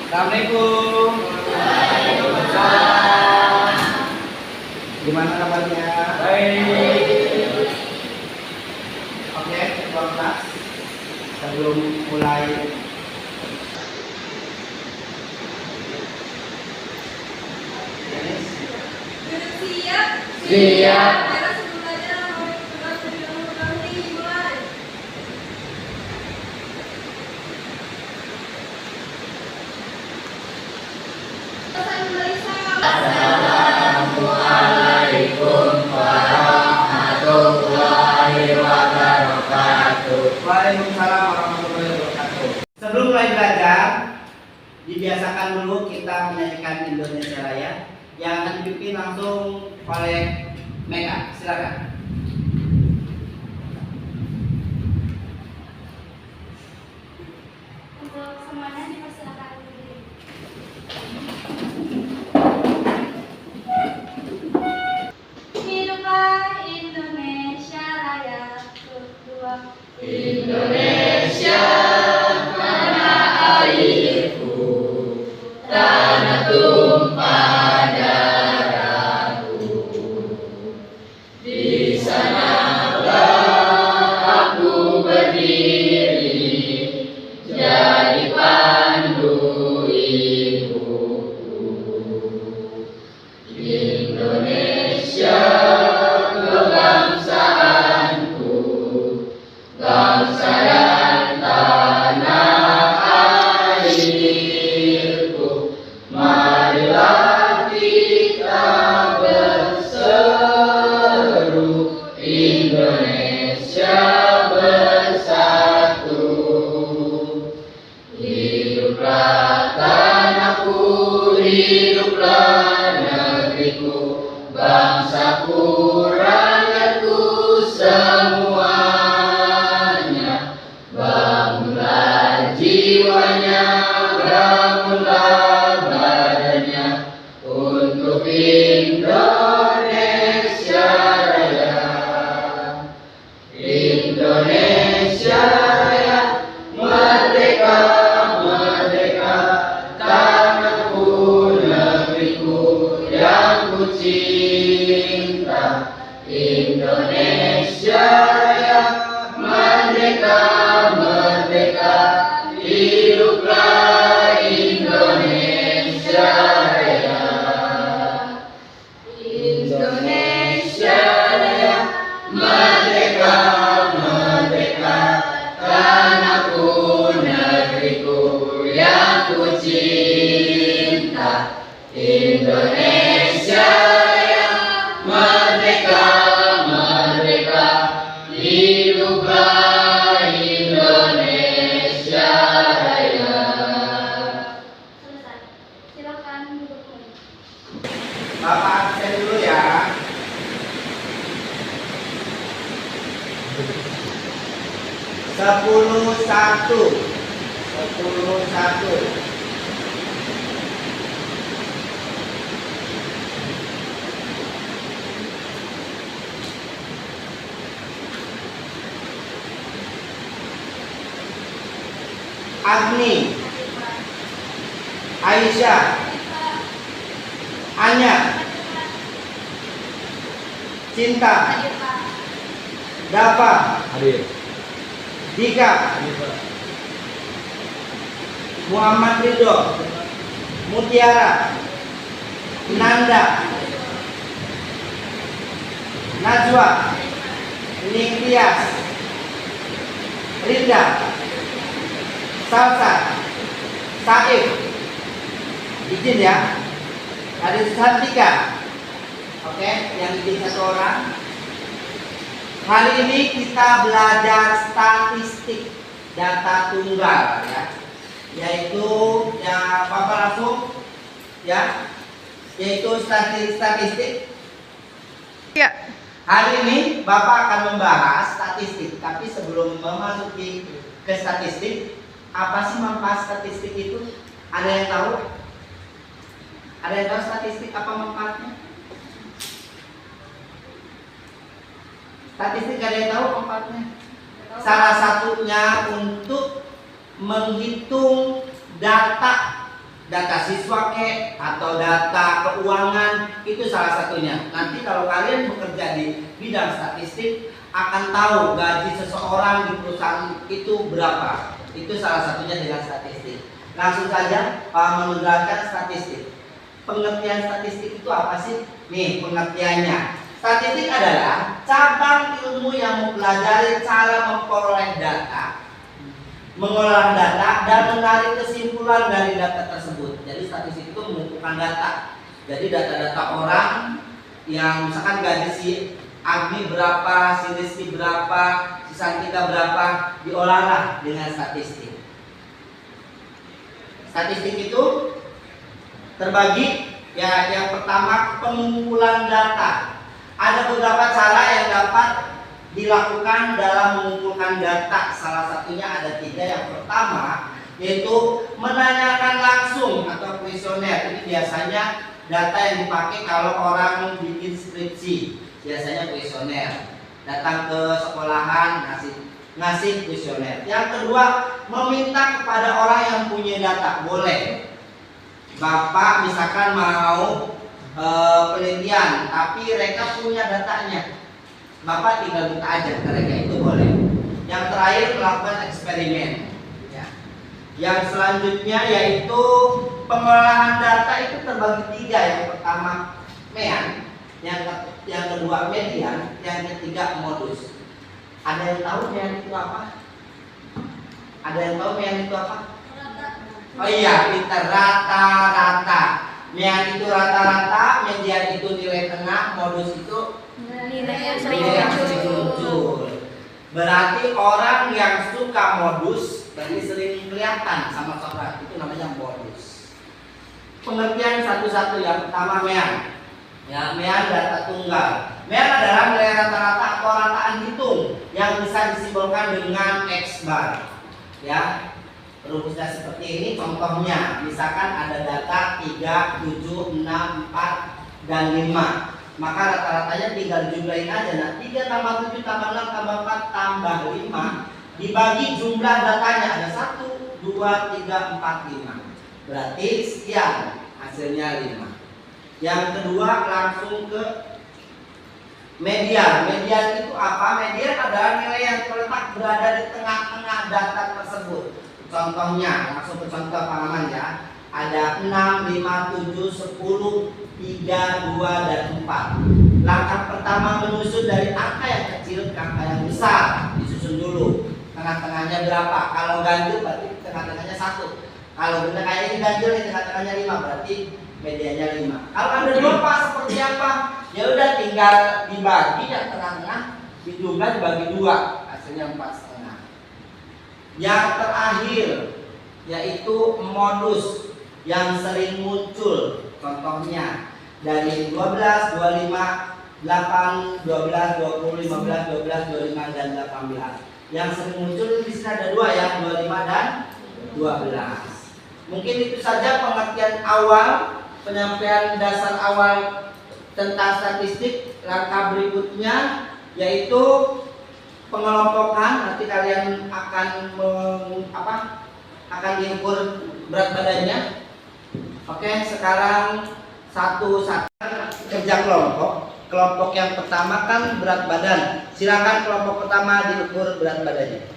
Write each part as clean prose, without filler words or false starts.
Assalamualaikum. Waalaikumsalam. Gimana kabarnya? Baik. Oke, tuan kelas. Sebelum mulai siap. Siap. Assalamualaikum warahmatullahi wabarakatuh. Waalaikumsalam warahmatullahi wabarakatuh. Sebelum mulai belajar, dibiasakan dulu kita menyanyikan Indonesia Raya yang akan dipimpin langsung oleh Mega. Silakan. Untuk semuanya dipersilakan berdiri. Hiduplah Indonesia Raya kedua. Indonesia tanah airku, tanah tumpah darahku. Di sanalah aku berdiri, jadi pandu ibuku. Indonesia kebangsaanku, bangsa dan tanah airku. Marilah kita berseru, Indonesia bersatu. Hiduplah tanahku, hiduplah negeriku, bangsaku, rakyatku semuanya. Bangunlah jiwanya, bangunlah badannya untuk Indonesia Raya. Indonesia Raya, merdeka, merdeka, tanahku, negeriku yang ku cinta. Indonesia Raya, merdeka, merdeka, hiduplah Indonesia Raya. Indonesia Raya, merdeka, merdeka, tanahku, negeriku yang ku cinta. Indonesia Raya, merdeka, merdeka, hiduplah Indonesia Raya. Selesai. Silakan duduk kembali. Bapak absen dulu ya. Sepuluh satu. Agni, Aisyah, Anya, Cinta, Dava, Hadir. Dika, Muhammad Ridho, Mutiara, Nanda, Najwa, Nikrias, Rinda, Salsa, Saif. Izin ya. Ada Santika. Oke, yang izin satu orang. Hari ini kita belajar statistik data tunggal ya. Yaitu ya Bapak langsung ya. Yaitu statistik. Ya. Hari ini Bapak akan membahas statistik, tapi sebelum memasuki ke statistik, apa sih manfaat statistik itu? Ada yang tahu? Ada yang tahu statistik apa manfaatnya? Statistik ada yang tahu manfaatnya? Salah satunya untuk menghitung data data siswa atau data keuangan, itu salah satunya. Nanti kalau kalian bekerja di bidang statistik akan tahu gaji seseorang di perusahaan itu berapa. Itu salah satunya dengan statistik. Langsung saja Pak menerangkan statistik. Pengertian statistik itu apa sih? Nih pengertiannya. Statistik adalah cabang ilmu yang mempelajari cara memperoleh data, mengolah data, dan menarik kesimpulan dari data tersebut. Jadi statistik itu mengumpulkan data. Jadi data-data orang yang misalkan gaji si Agni berapa, si Rizky berapa, si Santika berapa, diolahlah dengan statistik. Statistik itu terbagi ya, yang pertama pengumpulan data. Ada beberapa cara yang dapat dilakukan dalam mengumpulkan data. Salah satunya ada 3. Yang pertama yaitu menanyakan langsung atau kuesioner. Ini biasanya data yang dipakai kalau orang bikin skripsi. Biasanya kuesioner. Datang ke sekolahan ngasih kuesioner. Yang kedua, meminta kepada orang yang punya data. Boleh. Bapak misalkan mau penelitian, tapi mereka punya datanya. Bapak tinggal minta aja ke mereka, itu boleh. Yang terakhir melakukan eksperimen. Ya. Yang selanjutnya yaitu pengolahan data itu terbagi 3. Yang pertama MEAN, yang kedua median, yang ketiga modus. Ada yang tahu MEAN itu apa? Ada yang tahu MEAN itu apa? Oh iya, pintar, rata-rata. MEAN itu rata-rata, median itu nilai tengah, modus itu Nilai yang sering muncul. Berarti orang yang suka modus berarti sering kelihatan sama seorang, itu namanya modus. Pengertian satu-satu. Yang pertama MEAN. Ya, MEAN data tunggal. MEAN adalah nilai rata-rata atau rataan hitung yang bisa disimbolkan dengan X bar. Ya. Rumusnya seperti ini, contohnya misalkan ada data 3, 7, 6, 4, dan 5. Maka rata-ratanya tinggal dijumlahin aja. Nah, 3 tambah 7 tambah 6 tambah 4 tambah 5 dibagi jumlah datanya ada 1, 2, 3, 4, 5. Berarti sekian, hasilnya 5. Yang kedua langsung ke median. Median itu apa? Median adalah nilai yang terletak berada di tengah-tengah data tersebut. Contohnya, langsung ke contoh pengalaman ya. Ada 6, 5, 7, 10, 3, 2, dan 4. Langkah pertama menyusun dari angka yang kecil ke angka yang besar. Disusun dulu. Tengah-tengahnya berapa? Kalau ganjil berarti tengah-tengahnya 1. Kalau benar kayak ini ganjil, ini tengah-tengahnya 5, berarti medianya 5. Kalau ada 2 Pak, seperti apa? Ya udah tinggal dibagi yang tengah-tengah, dijumlah dibagi 2, hasilnya 4,5. Yang terakhir yaitu modus yang sering muncul. Contohnya dari 12, 25, 8, 12, 20, 15, 12, 25, dan 18. Yang sering muncul di sini ada 2 ya, 25 dan 12. Mungkin itu saja pengertian awal, penyampaian dasar awal tentang statistik. Langkah berikutnya yaitu pengelompokan. Nanti kalian akan akan diukur berat badannya. Oke, sekarang satu kerja kelompok. Kelompok yang pertama kan berat badan. Silakan kelompok pertama diukur berat badannya.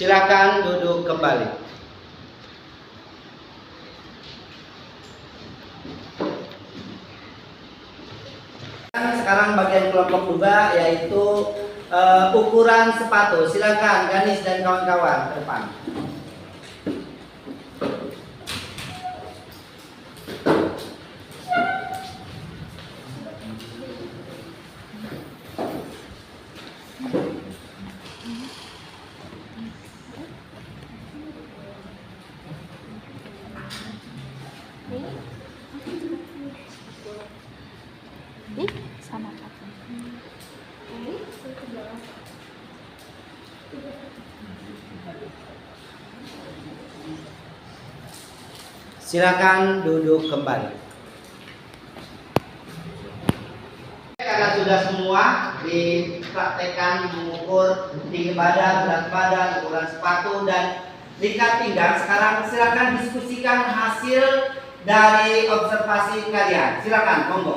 Silakan duduk kembali. Sekarang bagian kelompok 2 yaitu ukuran sepatu. Silakan Ganis dan kawan-kawan ke depan. Silakan duduk kembali. Karena sudah semua dipraktekkan mengukur tinggi badan, berat badan, ukuran sepatu dan lingkar pinggang. Sekarang silakan diskusikan hasil dari observasi kalian. Silakan, monggo.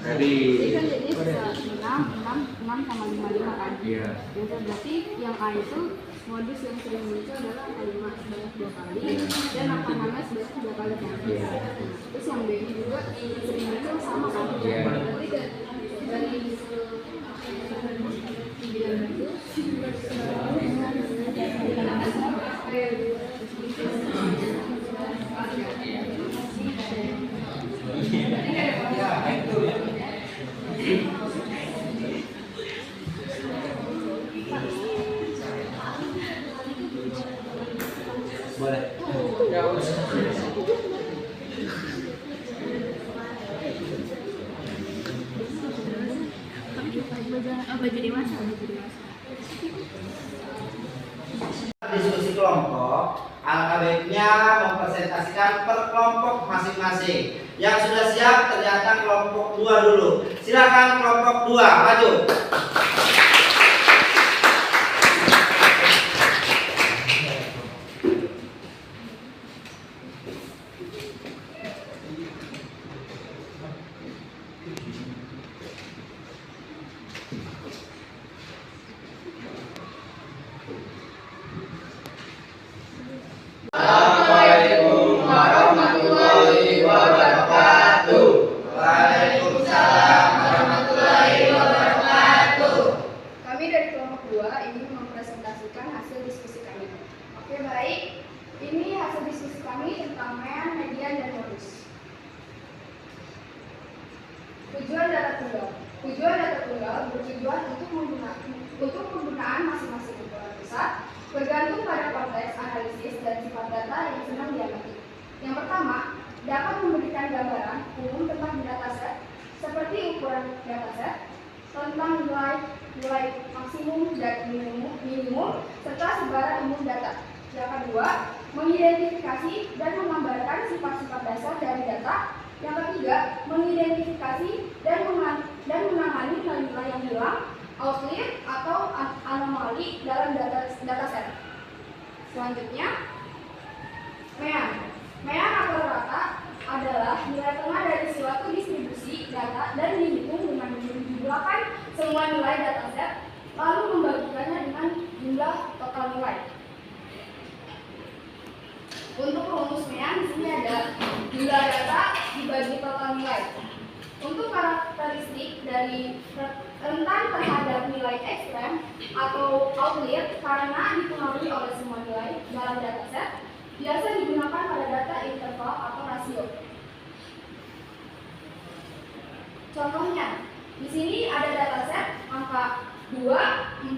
Jadi kan jadi 6 sama 5 kan? Iya. Yang berarti yang A itu modus yang sering muncul adalah angka 5 sebanyak 2 kali dan angka 16 sebanyak 2 kali kan? Iya. Terus yang B ini juga sering muncul sama kan? Iya. Berarti dari 9 itu Boleh. Diskusi kelompok, alangkah baiknya mempresentasikan per kelompok masing-masing. Yang sudah siap ternyata kelompok 2 dulu. Silakan kelompok 2 maju. Assalamualaikum warahmatullahi wabarakatuh. Waalaikumsalam warahmatullahi wabarakatuh. kami dari kelompok 2 ingin mempresentasikan hasil diskusi kami. Oke, baik. Ini hasil diskusi kami tentang mean, median, dan modus. Tujuan data tunggal. Tujuan data tunggal bertujuan untuk penggunaan masing-masing ukuran pusat bergantung pada konteks analisis dan sifat data yang sedang diamati. Yang pertama, dapat memberikan gambaran umum tentang dataset seperti ukuran dataset, tentang nilai maksimum dan minimum serta sebaran umum data. Yang kedua, mengidentifikasi dan menggambarkan sifat-sifat dasar dari data. Yang ketiga, mengidentifikasi dan menangani nilai-nilai yang hilang, outlier atau anomali dalam dataset. Selanjutnya, mean. Mean atau rata adalah nilai tengah dari suatu distribusi data dan dihitung dengan menjumlahkan semua nilai dataset lalu membagikannya dengan jumlah total nilai. Untuk rumus mean di sini ada jumlah data dibagi total nilai. Untuk karakteristik dari rentan terhadap nilai ekstrem atau outlier karena dipengaruhi oleh semua nilai dalam dataset biasa digunakan pada data interval atau rasio. Contohnya, di sini ada dataset angka 2, 4,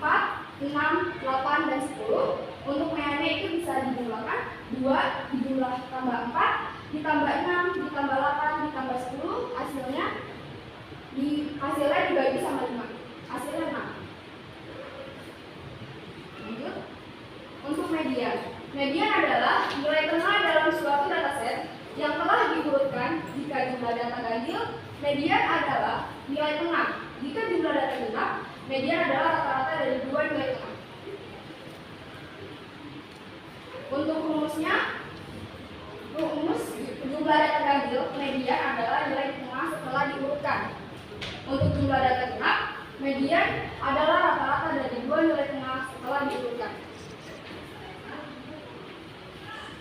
6, 8, dan 10. Untuk meannya itu bisa dijumlahkan 2 dijumlah tambah 4 ditambah 6 ditambah 8 ditambah 10, hasilnya dibagi sama 5. Hasilnya 6. Lanjut. Untuk median. Median adalah nilai tengah dalam suatu dataset yang telah diurutkan jika jumlah data ganjil, median adalah nilai tengah. Jika jumlah data genap, median adalah rata-rata dari dua nilai tengah. Untuk rumus jumlah data ganjil, median adalah nilai tengah setelah diurutkan. Untuk jumlah data genap, median adalah rata-rata dari dua nilai tengah setelah diurutkan.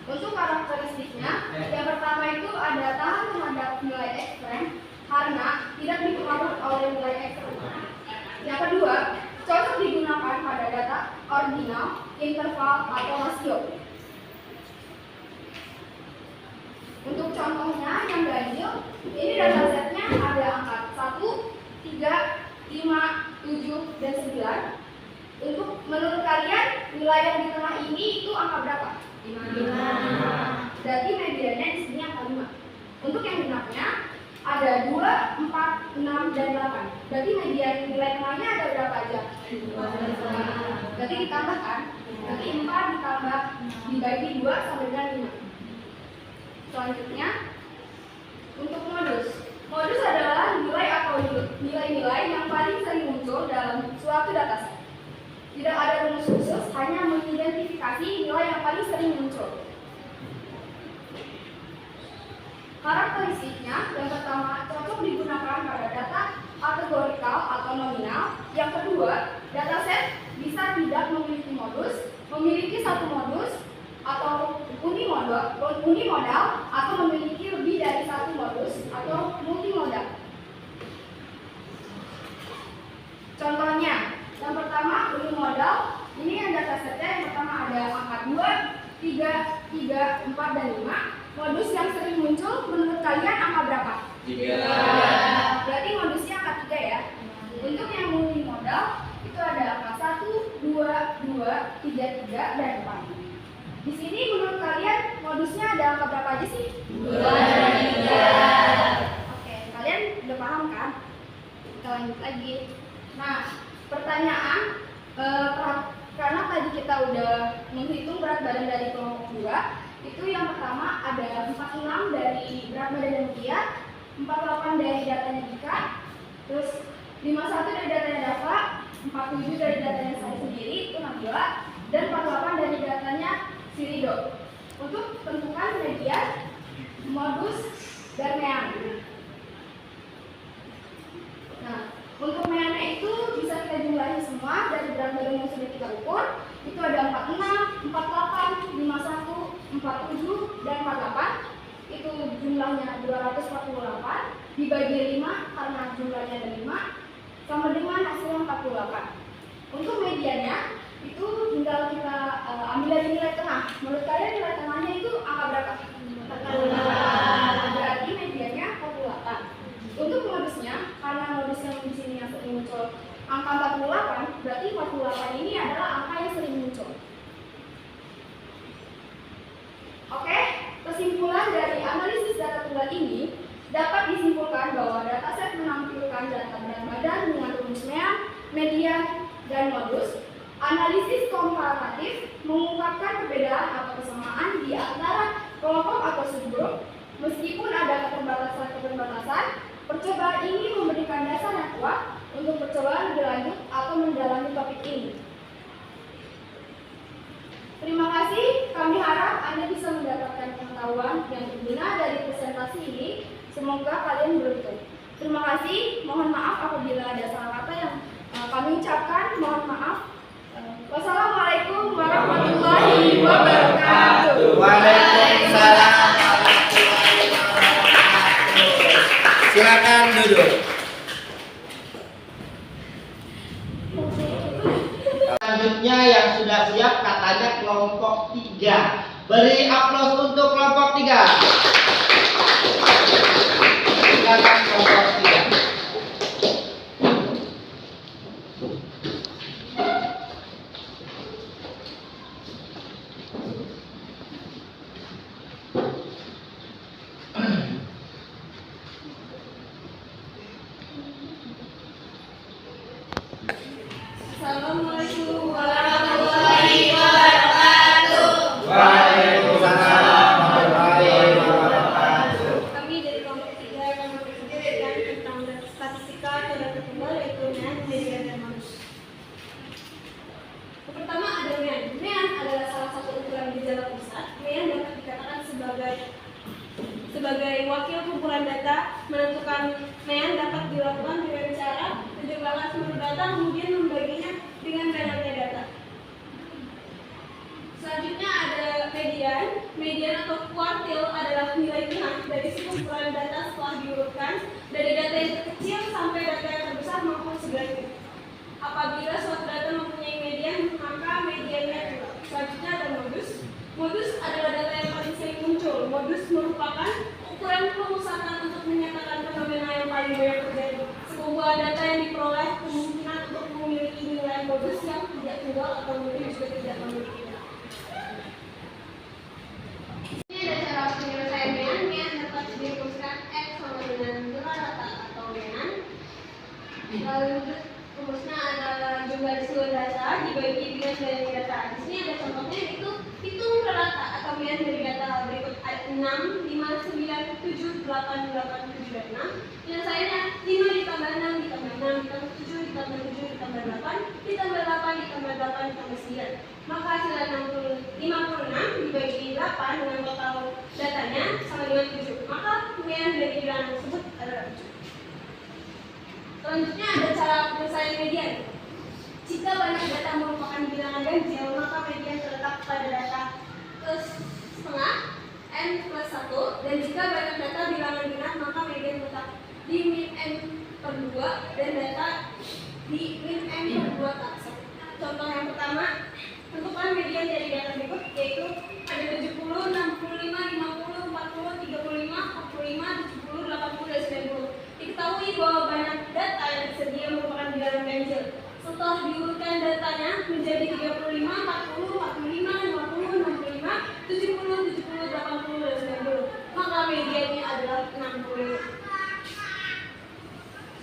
Untuk karakteristiknya, yang pertama itu ada tahan terhadap nilai ekstrem karena tidak dipengaruhi oleh nilai ekstrem. Yang kedua, cocok digunakan pada data ordinal, interval, atau rasio. Untuk contohnya yang ganjil, ini datasetnya ada angka 1, 3, 5, 7, dan 9. Untuk menurut kalian, nilai yang di tengah ini itu angka berapa? 5. Berarti mediannya di sini angka 5. Untuk yang genapnya ada 2, 4, 6, dan 8. Berarti median nilai tengahnya ada berapa aja? 5. Berarti ditambahkan. Berarti 4 ditambah dibagi 2 sampai dengan 5. Selanjutnya, untuk modus. Modus adalah nilai atau nilai-nilai yang paling sering muncul dalam suatu dataset. Tidak ada rumus khusus, hanya mengidentifikasi nilai yang paling sering muncul. Karakteristiknya, yang pertama, cocok digunakan pada data kategorikal atau nominal. Yang kedua, dataset bisa tidak memiliki modus, memiliki satu modus, atau unimodal, atau memiliki lebih dari satu modus, atau multimodal. Contohnya, yang pertama unimodal, ini yang datasetnya yang pertama ada angka 2, 3, 4, dan 5. Modus yang sering muncul menurut kalian angka berapa? 3. Berarti modusnya angka 3 ya. Untuk yang unimodal itu ada angka 1, 2, 3, dan 4. Di sini menurut kalian modusnya ada angka berapa aja sih? 2 dan 3. Oke, kalian udah paham kan? Kita lanjut lagi. Nah, pertanyaan, karena tadi kita udah menghitung berat badan dari kelompok 2, itu yang pertama ada 46 dari berat badan manusia, 48 dari datanya Dika, terus 51 dari datanya Dava, 47 dari datanya saya sendiri, itu Nabila, dan 48 dari datanya si Rido. Untuk tentukan median, modus, dan mean. Nah, untuk meannya itu bisa kita jumlahi semua dari berat badan yang sudah kita ukur. Itu ada 46, 48, 51, 47, dan 48. Itu jumlahnya 248 dibagi 5 karena jumlahnya ada 5 sama dengan hasilnya 48. Untuk mediannya itu tinggal kita ambil dari nilai tengah. Menurut kalian nilai tengahnya itu angka berapa? 48. Berarti mediannya 48. Untuk modusnya, karena modus yang di sini yang sering muncul angka 48, berarti 48 ini adalah angka yang sering muncul. Oke, kesimpulan dari analisis data tunggal ini dapat disimpulkan bahwa dataset menampilkan data berat badan dengan rumus mean, median, dan modus. Analisis komparatif mengungkapkan perbedaan atau kesamaan di antara kelompok atau subgrup. Meskipun ada keterbatasan, percobaan ini memberikan dasar yang kuat untuk percobaan lebih lanjut atau mendalami topik ini. Terima kasih, kami harap Anda bisa mendapatkan pengetahuan yang berguna dari presentasi ini. Semoga kalian beruntung. Terima kasih, mohon maaf apabila ada salah kata yang kami ucapkan, mohon maaf. Wassalamualaikum warahmatullahi wabarakatuh. Waalaikumsalam warahmatullahi wabarakatuh. Silakan duduk. Selanjutnya yang sudah siap katanya kelompok 3. Beri aplaus untuk kelompok 3. Silakan kelompok 3. Assalamualaikum warahmatullahi wabarakatuh. Waalaikumsalam warahmatullahi wabarakatuh. Kami dari kelompok 3 peramaian dapat dilakukan dengan cara menjumlahkan seluruh data kemudian membaginya dengan banyaknya data. Selanjutnya ada median. Median atau kuartil adalah nilai tengah dari sekumpulan data setelah diurutkan dari data yang terkecil sampai data yang terbesar maupun sebaliknya. Apabila suatu data mempunyai median, maka mediannya juga. Selanjutnya ada modus. Modus adalah data yang paling sering muncul. Modus merupakan ukuran pengusahaan untuk menyatakan fenomena yang paling banyak terjadi. Sekumpulan data yang diperoleh kemungkinan untuk memiliki nilai modus yang tidak tunggal atau mungkin juga tidak memiliki. Ini ada cara penyelesaian mean. Mean dapat dirumuskan X sama dengan rata atau mean. Lalu rumusnya adalah jumlah seluruh data dibagi dengan dari data. Di sini ada contohnya, itu hitung rata atau mean dari data berikut: 6, 5, 9, 7, 8, 8, 7, dan 6. Penyelesaiannya 5 ditambah 6 ditambah 6 ditambah 7 ditambah 7 ditambah 8 ditambah 8 ditambah 8 ditambah 9. Maka hasilnya 56 dibagi 8 dengan total datanya sama dengan 7. Maka mean dari bilangan tersebut adalah 7. Selanjutnya ada cara penyelesaian median. Jika banyak data merupakan bilangan ganjil, maka median terletak pada data setengah n plus 1, dan jika banyak data bilangan genap, maka median terletak di min n per 2 dan data di min n per 2 tak 1. Contoh yang pertama, tentukan median dari data berikut, yaitu ada 70, 65, 50, 40, 35, 45, 70, 80, dan 90. Diketahui bahwa banyak data yang tersedia merupakan bilangan ganjil. Setelah diurutkan datanya menjadi 35, 40, 45, 50, 65, 70, 80, dan 90, maka mediannya adalah 65.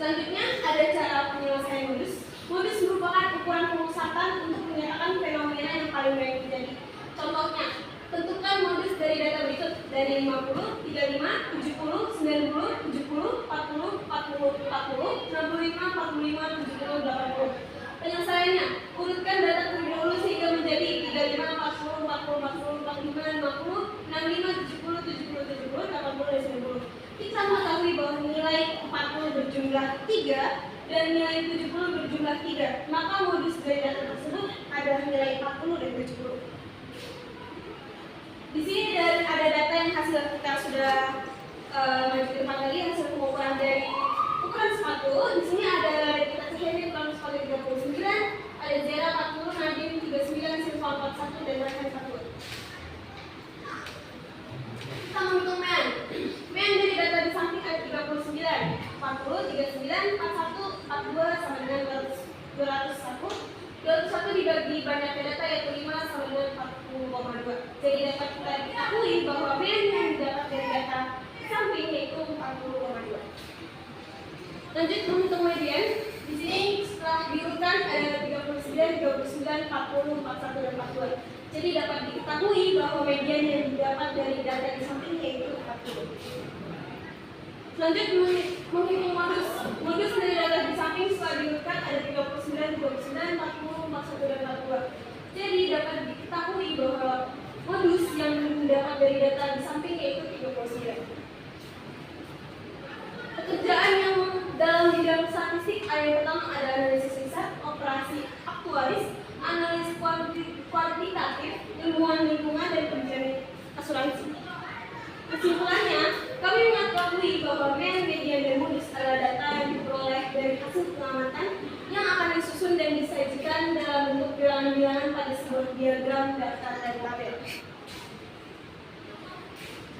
Selanjutnya ada cara penyelesaian modus. Modus merupakan ukuran pengusahaan untuk menyatakan fenomena yang paling banyak terjadi. Contohnya, tentukan modus dari data berikut, dari 50, 35, 70, 90, 70, 40, 40, 40, 65, 45, 70, 80. Penyelesaiannya, urutkan data terlebih dahulu sehingga menjadi 35, 40, 40, 40, 45, 50, 65, 70, 70, 70, 80, dan 90. Kita mengetahui bahwa nilai 40 berjumlah 3 dan nilai 70 berjumlah 3. Maka modus dari data tersebut adalah nilai 40 dan 70. Di sini ada data yang hasil kita sudah lanjutkan lagi, hasil pengukuran dari ukuran sepatu. Di sini ada kita cek ukuran sepatu 39, ada Zera 40, Nadine 39, Silva 41, dan Rachel 1. Kita menghitung mean. Mean dari data di samping ada 39, 40, 39, 41, 42 sama dengan 201. 201 dibagi banyaknya data yaitu 5 sama dengan 40,2. Jadi dapat kita ketahui bahwa mean yang didapat dari data di samping yaitu 40,2. Lanjut menghitung median. Di sini setelah diurutkan ada 39, 39, 40, 41, dan 42. Jadi dapat diketahui bahwa median yang didapat dari data di samping yaitu 40. Selanjutnya menghitung modus. Modus dari data di samping setelah diurutkan ada 39, 29, 40, 41, dan 42. Jadi dapat diketahui bahwa modus yang didapat dari data di samping yaitu 39. Pekerjaan yang dalam bidang statistik ada yang pertama ada analisis riset, operasi aktuaris, analisis kuantitatif, ilmuwan lingkungan, dan penjamin asuransi. Kesimpulannya, kami mengetahui bahwa mean, median, dan modus adalah data yang diperoleh dari hasil pengamatan yang akan disusun dan disajikan dalam bentuk bilangan-bilangan pada sebuah diagram daftar dan tabel.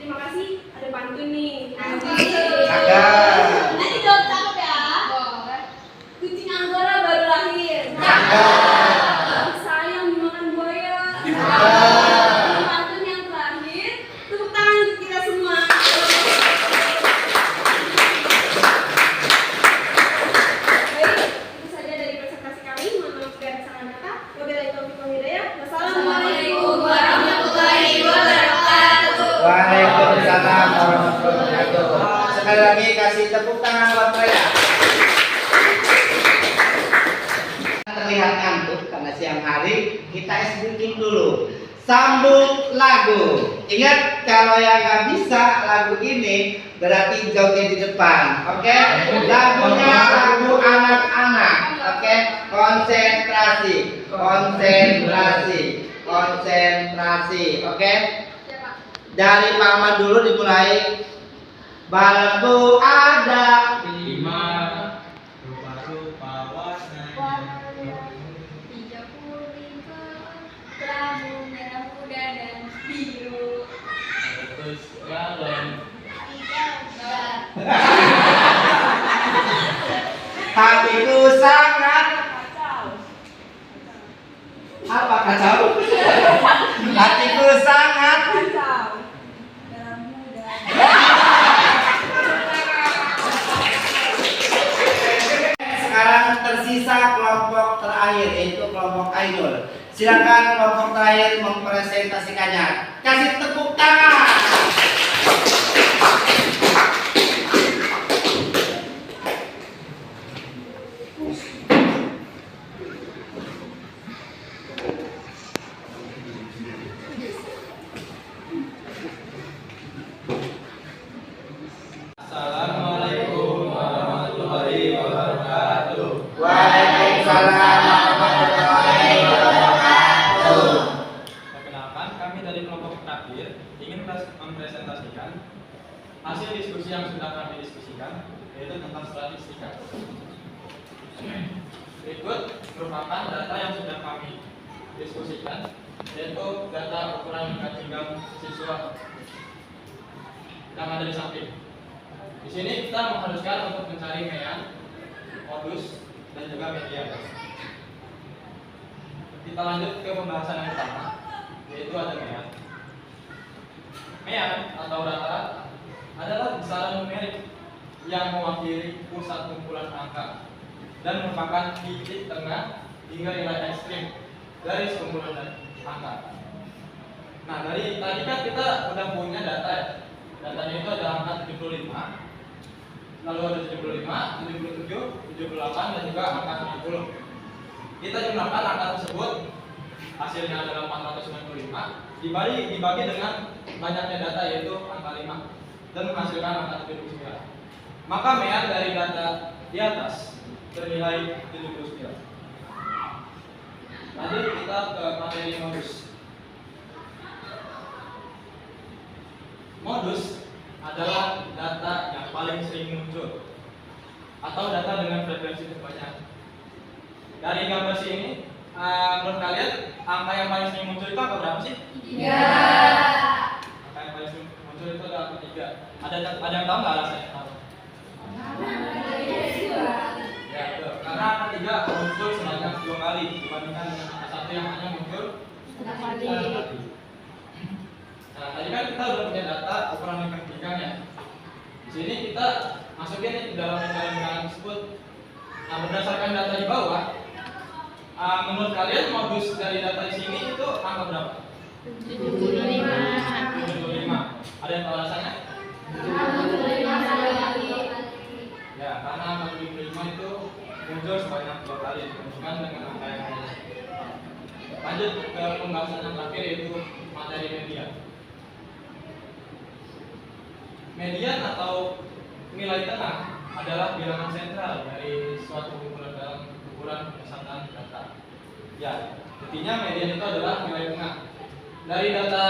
Terima kasih, ada pantun nih. Ada. Nanti jawab cakep ya. Kucing Anggora baru lahir. Sayang dimakan buaya. Pantun yang terakhir, tepuk tangan untuk kita semua. Baik, itu saja dari presentasi kami. Mohon maaf segala salah kata. Wabillahi taufiq wal hidayah. Wassalamualaikum warahmatullahi wabarakatuh. Waalaikumsalam warahmatullahi wabarakatuh. Sekali lagi kasih tepuk tangan buat saya. Terlihat ngantuk karena siang hari, kita es bikin dulu. Sambung lagu. Ingat, kalau yang nggak bisa lagu ini berarti joget di depan, oke? Lagunya lagu anak-anak, oke? Konsentrasi, konsentrasi, konsentrasi, oke? Dari Pak Ahmad dulu dimulai. Balbu ada 5 rupa-rupa warnanya. 35 kelabu merah muda dan biru. Terus galon. hatiku sangat apa kacau? Hatiku sangat sekarang tersisa kelompok terakhir yaitu kelompok Ainul. Silakan kelompok terakhir mempresentasikannya. Kasih tepuk tangan. Assalamualaikum warahmatullahi wabarakatuh. Waalaikumsalam warahmatullahi wabarakatuh. Perkenalkan, kami dari kelompok terakhir ingin mempresentasikan hasil diskusi yang sudah kami diskusikan, yaitu tentang statistika. Berikut merupakan data yang sudah kami diskusikan, yaitu data ukuran tingkat pinggang siswa yang ada di samping. Di sini kita mengharuskan untuk mencari mean, modus, dan juga median. Kita lanjut ke pembahasan yang pertama, yaitu ada mean. Mean atau rata-rata adalah besaran numerik yang mewakili pusat kumpulan angka dan merupakan titik tengah hingga nilai ekstrim dari sekumpulan angka. Nah, dari tadi kan kita udah punya data ya. Datanya itu ada angka 75, lalu ada 75, 77, 78, dan juga angka 70. Kita jumlahkan angka tersebut, hasilnya adalah 495, dibagi dengan banyaknya data yaitu angka 5 dan menghasilkan angka 79. Maka mean dari data di atas bernilai 79. Lanjut kita ke materi modus. Modus adalah data yang paling sering muncul atau data dengan frekuensi terbanyak. Dari gambar sini, menurut kalian angka yang paling sering muncul itu angka berapa sih? 3. Angka yang paling sering muncul itu adalah angka 3. Ada yang tahu nggak alasannya? Kenapa? Ya, betul. Karena angka 3 muncul sebanyak 2 kali dibandingkan dengan angka 1 yang hanya muncul sekali. Nah, tadi kan kita udah punya data ukuran tingkat pinggang ya. Di sini kita masukin di dalam lingkaran tersebut. Nah, berdasarkan data di bawah, menurut kalian modus dari data di sini itu angka berapa? 75. Ada yang tahu alasannya? Ya, karena angka 75 itu muncul sebanyak 2 kali dibandingkan dengan angka yang lain. Lanjut ke pembahasan yang terakhir yaitu materi median. Median atau nilai tengah adalah bilangan sentral dari suatu kumpulan dalam ukuran persatuan data. Ya, intinya median itu adalah nilai tengah. Dari data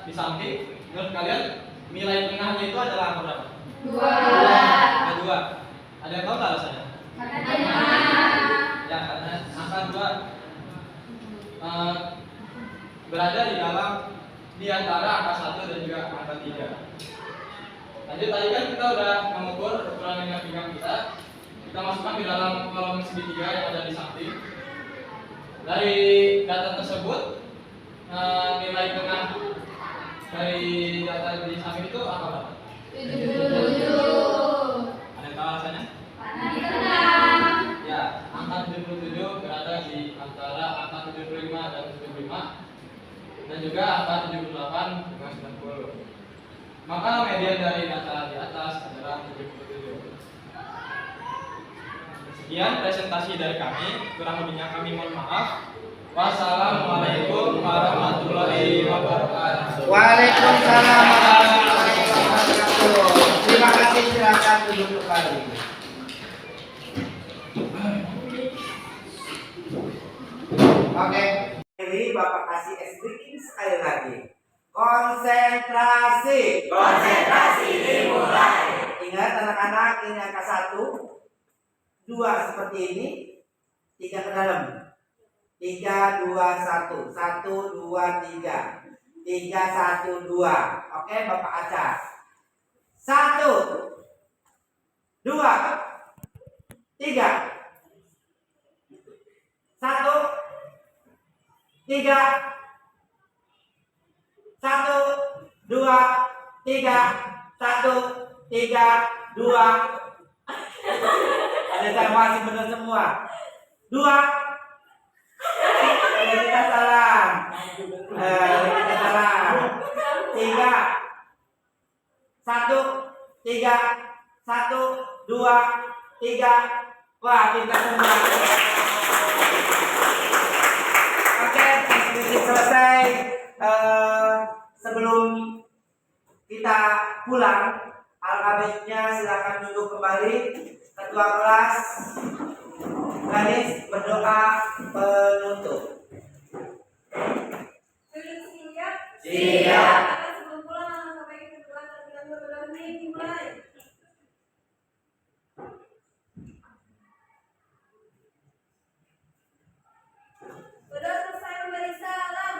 di samping, menurut kalian nilai tengahnya itu adalah angka berapa? 2. 2. Ada yang tahu nggak alasannya? Ya, karena angka 2 berada di antara angka 1 dan juga angka 3. Lanjut, tadi kan kita udah mengukur ukuran tingkat pinggang kita. Kita masukkan di dalam kolom segitiga yang ada di samping. Dari data tersebut, nilai tengah dari data di samping itu apa berapa? 77. Ada yang tahu alasannya? Ya, angka 77 berada di antara angka 75 dan 75 dan juga angka 78 dengan 90. Maka median dari data di atas adalah 77. Sekian presentasi dari kami. Kurang lebihnya kami mohon maaf. Wassalamualaikum warahmatullahi wabarakatuh. Waalaikumsalam warahmatullahi wabarakatuh. Terima kasih, silakan duduk kembali. Oke. Jadi Bapak kasih speaking sekali lagi. Konsentrasi. Konsentrasi dimulai. Ingat anak-anak, ini angka 1, 2 seperti ini, 3 ke dalam. 3, 2, 1, 1, 2, 3, 3, 1, 2. Oke, Bapak acak. 1, 2, 3, 1, 3, 1, 2, 3, 1, 3, 2. Ada yang masih benar semua. 2. Kita salah. Kita salah. 3, 1, 3, 1, 2, 3. Wah, pintar semua. Oke, diskusi selesai. Sebelum kita pulang, alfabetnya silakan duduk kembali. Ketua kelas Ganis berdoa penutup. Siap. Siap. Sebelum pulang, sampai kita pulang terlebih dahulu dimulai. Sudah selesai memberi salam.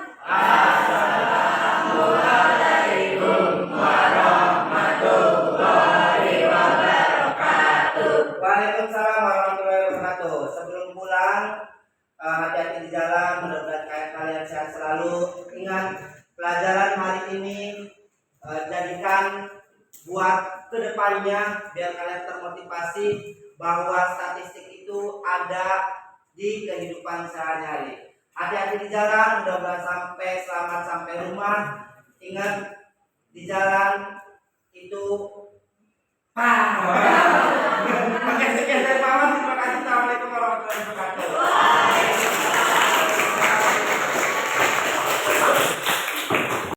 Waalaikumsalam warahmatullahi wabarakatuh. Sebelum pulang, hati-hati di jalan, mudah-mudahan kalian sehat selalu. Ingat, pelajaran hari ini jadikan buat kedepannya biar kalian termotivasi bahwa statistik itu ada di kehidupan sehari-hari. Hati-hati di jalan, mudah-mudahan selamat sampai rumah. Ingat, di jalan itu